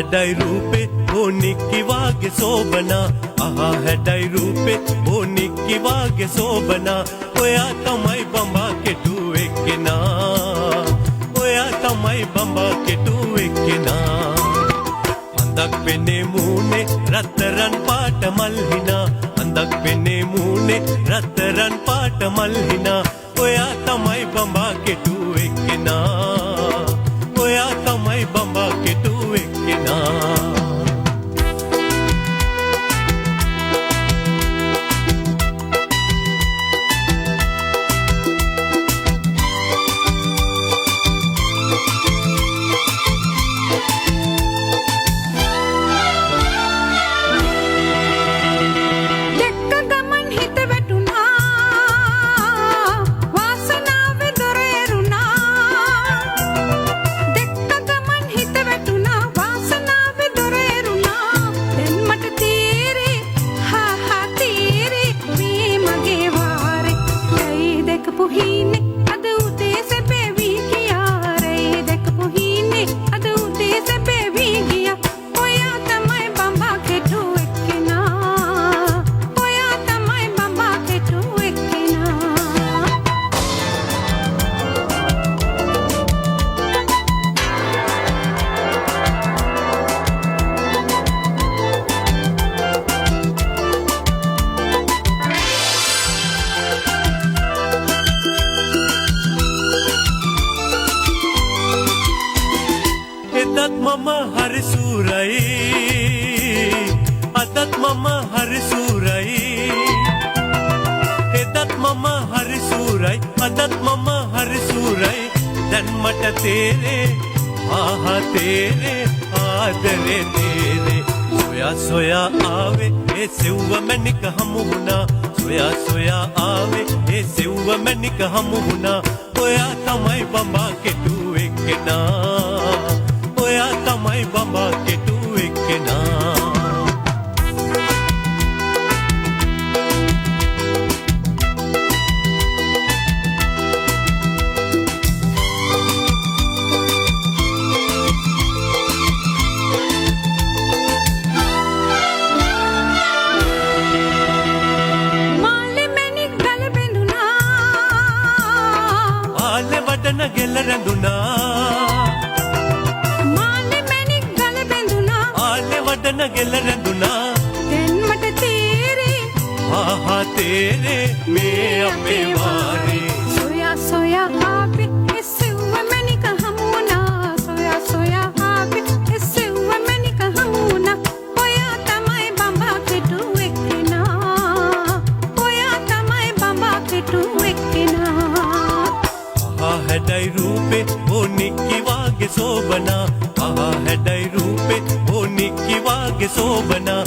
හැඩයි රූපේ ඕ නික්කි වාගේ සෝබනා අහා හැඩයි රූපේ ඕ නික්කි වාගේ සෝබනා ඔයා තමයි බඹා කෙටු එක්කෙනා ඔයා තමයි බඹා කෙටු එක්කෙනා අඳක් වෙන්නේ මූනේ රත්තරන් පාට මල් හිනා අඳක් වෙන්නේ මූනේ රත්තරන් පාට මල් හිනා ඔයා තමයි බඹා කෙටු එක්කෙනා ඔයා තමයි බඹා කෙටු එක්කෙනා අදත් මම හරි සූරයි අදත් මම හරි සූරයි එදත් මම හරි සූරයි අදත් මම හරි සූරයි දැන් මට තේරේ ආහා තේරේ ආදරේ තේරේ සොයා සොයා ආවේ ඒ සෙව්ව මැණික හමු වුණා සොයා සොයා ආවේ ඒ සෙව්ව මැණික හමු වුණා ඔයා තමයි බඹා කෙටු එක්කෙනා ඔයා තමයි බඹා කෙටු එක්කෙනා මාලෙ මැණික් ගල බැඳුනා ආලෙ වඩන ගෙල රැඳුනා වඩන ගෙල රැඳුනා දැන් මට තේරේ ආහා තේරේ මේ අපේ වාරේ සොයා සොයා ආපේ එසෙව්ව මැණික හමුණා සොයා සොයා ආපේ එසෙව්ව මැණික හමුණා ඔයා තමයි බඹා කෙටු එක්කෙනා ඔයා තමයි බඹා කෙටු එක්කෙනා ආහා හැඩයි රූපේ ඕ නික්කි වාගේ සෝබනා ආහා හැඩයි රූපේ ඕ නික්කි වාගේ සෝබනා